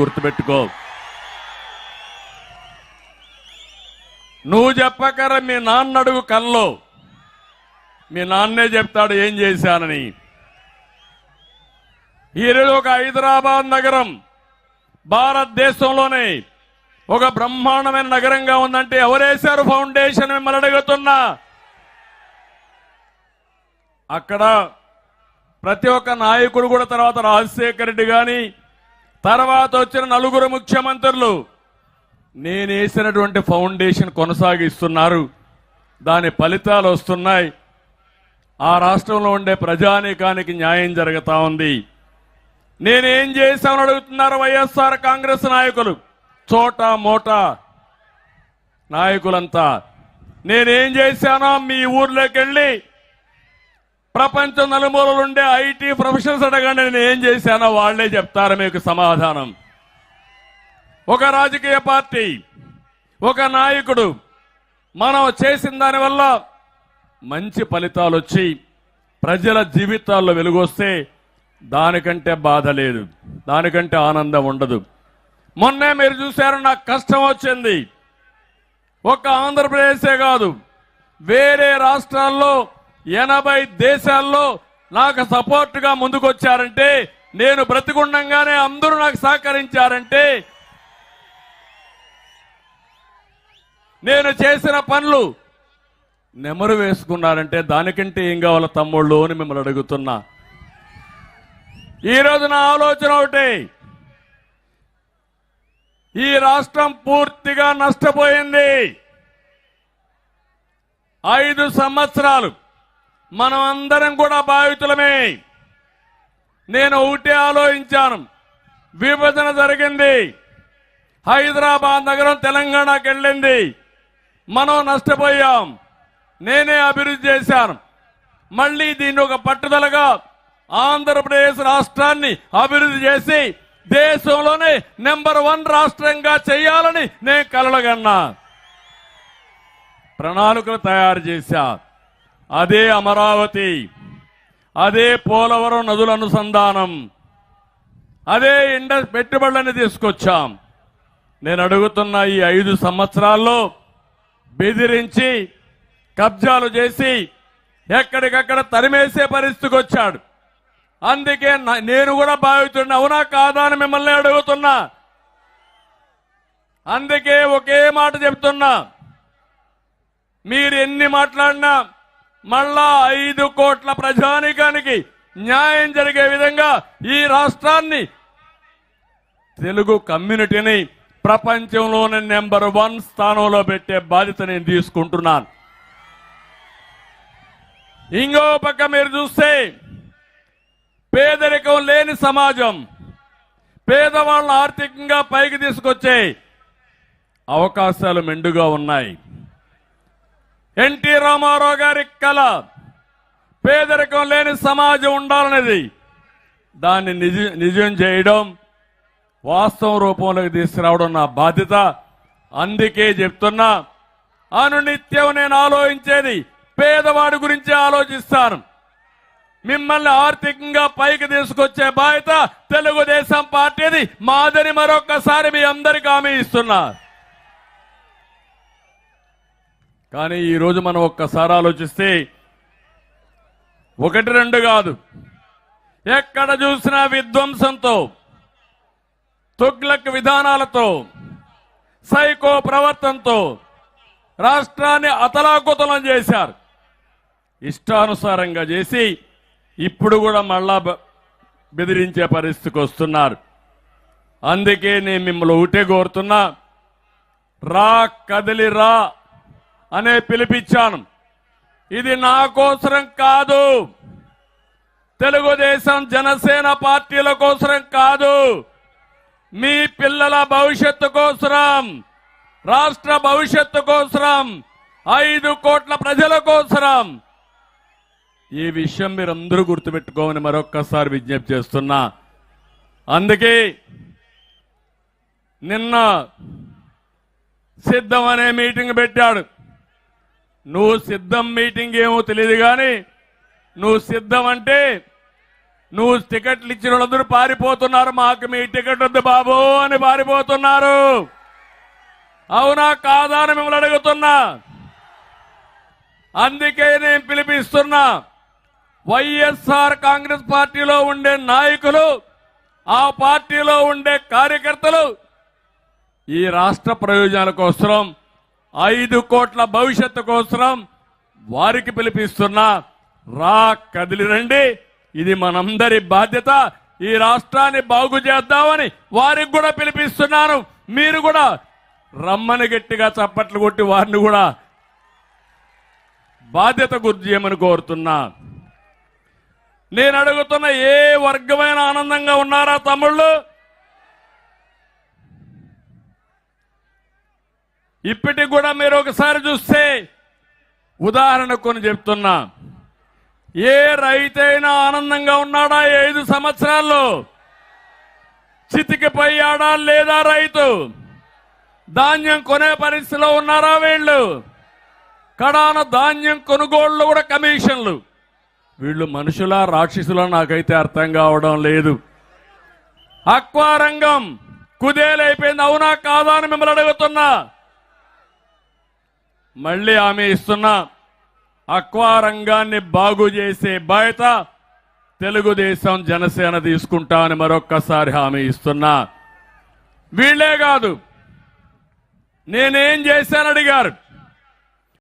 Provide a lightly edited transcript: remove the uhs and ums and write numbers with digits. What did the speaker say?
గుర్తుపెట్టుకో. నువ్వు చెప్పకర మీ నాన్న అడుగు కల్లో, మీ నాన్నే చెప్తాడు ఏం చేశానని. ఈరోజు ఒక హైదరాబాద్ నగరం భారతదేశంలోనే ఒక బ్రహ్మాండమైన నగరంగా ఉందంటే ఎవరేశారు ఫౌండేషన్? మిమ్మల్ని అడుగుతున్నా. అక్కడ ప్రతి ఒక్క నాయకుడు కూడా, తర్వాత రాజశేఖర రెడ్డి గాని, తర్వాత వచ్చిన నలుగురు ముఖ్యమంత్రులు నేను వేసినటువంటి ఫౌండేషన్ కొనసాగిస్తున్నారు. దాని ఫలితాలు వస్తున్నాయి. ఆ రాష్ట్రంలో ఉండే ప్రజానీకానికి న్యాయం జరుగుతా ఉంది. నేనేం చేశామని అడుగుతున్నారు వైఎస్ఆర్ కాంగ్రెస్ నాయకులు, చోటా మోటా నాయకులంతా. నేనేం చేశానో మీ ఊర్లోకి వెళ్ళి ప్రపంచం నలుమూలలు ఉండే ఐటీ ప్రొఫెషనల్స్ అడగండి, నేను ఏం చేశానో వాళ్లే చెప్తారు మీకు సమాధానం. ఒక రాజకీయ పార్టీ, ఒక నాయకుడు మనం చేసిన దానివల్ల మంచి ఫలితాలు వచ్చి ప్రజల జీవితాల్లో వెలుగొస్తే దానికంటే బాధ లేదు, దానికంటే ఆనందం ఉండదు. మొన్నే మీరు చూశారు, నాకు కష్టం వచ్చింది. ఒక ఆంధ్రప్రదేశే కాదు, వేరే రాష్ట్రాల్లో 80 దేశాల్లో నాకు సపోర్టుగా ముందుకొచ్చారంటే, నేను బ్రతికుండంగానే అందరూ నాకు సహకరించారంటే, నేను చేసిన పనులు నెమరు వేసుకున్నారంటే దానికంటే ఏం కావాలో తమ్ముళ్ళు అని మిమ్మల్ని అడుగుతున్నా. ఈరోజు నా ఆలోచన ఒకటి, ఈ రాష్ట్రం పూర్తిగా నష్టపోయింది. 5 సంవత్సరాలు మనం అందరం కూడా బాధితులమే. నేను ఒకటే ఆలోచించాను, విభజన జరిగింది, హైదరాబాద్ నగరం తెలంగాణకి వెళ్ళింది, మనం నష్టపోయాం. నేనే అభివృద్ధి చేశాను. మళ్ళీ దీన్ని ఒక పట్టుదలగా ఆంధ్రప్రదేశ్ రాష్ట్రాన్ని అభివృద్ధి చేసి దేశంలోనే నెంబర్ 1 రాష్ట్రంగా చేయాలని నేను కలలుగన్నా. ప్రణాళికలు తయారు చేశా. అదే అమరావతి, అదే పోలవరం నదుల అనుసంధానం, అదే పెట్టుబడులని తీసుకొచ్చాం. నేను అడుగుతున్న ఈ 5 సంవత్సరాల్లో బెదిరించి కబ్జాలు చేసి ఎక్కడికక్కడ తరిమేసే పరిస్థితికి వచ్చాడు. అందుకే నేను కూడా బాధితుడిని, అవునా కాదా అని మిమ్మల్ని అడుగుతున్నా. అందుకే ఒకే మాట చెప్తున్నా, మీరు ఎన్ని మాట్లాడినా మళ్ళా 5 కోట్ల ప్రజానీకానికి న్యాయం జరిగే విధంగా ఈ రాష్ట్రాన్ని, తెలుగు కమ్యూనిటీని ప్రపంచంలోనే నెంబర్ 1 స్థానంలో పెట్టే బాధ్యత నేను తీసుకుంటున్నాను. ఇంకో పక్క మీరు చూస్తే పేదరికం లేని సమాజం, పేదవాళ్ళని ఆర్థికంగా పైకి తీసుకొచ్చే అవకాశాలు మెండుగా ఉన్నాయి. ఎన్టీ రామారావు గారి కళ పేదరికం లేని సమాజం ఉండాలనేది. దాన్ని నిజం చేయడం, వాస్తవ రూపంలోకి తీసుకురావడం నా బాధ్యత. అందుకే చెప్తున్నా, అనునిత్యం నేను ఆలోచించేది పేదవాడి గురించి ఆలోచిస్తాను. మిమ్మల్ని ఆర్థికంగా పైకి తీసుకొచ్చే బాధ్యత తెలుగుదేశం పార్టీది, మాదని మరొక్కసారి మీ అందరికీ హామీ ఇస్తున్నా. కానీ ఈరోజు మనం ఒక్కసారి ఆలోచిస్తే 1, 2 కాదు, ఎక్కడ చూసినా విధ్వంసంతో, తుగ్లక్ విధానాలతో, సైకో ప్రవర్తనతో రాష్ట్రాన్ని అతలాకుతలం చేశారు. ఇష్టానుసారంగా చేసి ఇప్పుడు కూడా మళ్ళా బెదిరించే పరిస్థితికి వస్తున్నారు. అందుకే నేను మిమ్మల్ని ఒకటే కోరుతున్నా, రా కదిలి రా అనే పిలిపించాను. ఇది నా కోసరం కాదు, తెలుగుదేశం జనసేన పార్టీల కోసరం కాదు, మీ పిల్లల భవిష్యత్తు కోసరం, రాష్ట్ర భవిష్యత్తు కోసరం, 5 కోట్ల ప్రజల కోసరం. ఈ విషయం మీరందరూ గుర్తుపెట్టుకోమని మరొక్కసారి విజ్ఞప్తి చేస్తున్నా. అందుకే నిన్న సిద్ధం అనే మీటింగ్ పెట్టాడు. నువ్వు సిద్ధం మీటింగ్ ఏమో తెలియదు కానీ, నువ్వు సిద్ధం అంటే నువ్వు టికెట్లు ఇచ్చిన వాళ్ళందరూ పారిపోతున్నారు. మాకు మీ టికెట్ వద్దు బాబు అని పారిపోతున్నారు. అవునా కాదా అని మిమ్మల్ని అడుగుతున్నా. అందుకే నేను పిలిపిస్తున్నా, వైఎస్ఆర్ కాంగ్రెస్ పార్టీలో ఉండే నాయకులు, ఆ పార్టీలో ఉండే కార్యకర్తలు ఈ రాష్ట్ర ప్రయోజనాల కోసం, 5 కోట్ల భవిష్యత్తు కోసం వారికి పిలిపిస్తున్నా. రా, కదిలి రండి, ఇది మనందరి బాధ్యత. ఈ రాష్ట్రాన్ని బాగు చేద్దామని వారికి కూడా పిలిపిస్తున్నాను. మీరు కూడా రమ్మని గట్టిగా చప్పట్లు కొట్టి వారిని కూడా బాధ్యత గుర్తు చేయమని కోరుతున్నా. నేను అడుగుతున్న, ఏ వర్గమైన ఆనందంగా ఉన్నారా తమ్ముళ్ళు? ఇప్పటికి కూడా మీరు ఒకసారి చూస్తే, ఉదాహరణ కొన్ని చెప్తున్నా, ఏ రైతైనా ఆనందంగా ఉన్నాడా? 5 సంవత్సరాల్లో చితికిపోయాడా లేదా రైతు? ధాన్యం కొనే పరిస్థితిలో ఉన్నారా వీళ్ళు? కడాన ధాన్యం కొనుగోళ్లు కూడా కమిషన్లు. వీళ్ళు మనుషులా రాక్షసులా నాకైతే అర్థం కావడం లేదు. అక్వా రంగం కుదేలైపోయింది. అవునా కాదా అని మిమ్మల్ని అడుగుతున్నా. మళ్ళీ హామీ ఇస్తున్నా, అక్వా రంగాన్ని బాగు చేసే బాధ్యత తెలుగుదేశం జనసేన తీసుకుంటామని మరొక్కసారి హామీ ఇస్తున్నా. వీళ్లే కాదు, నేనేం చేశానని అడిగారు.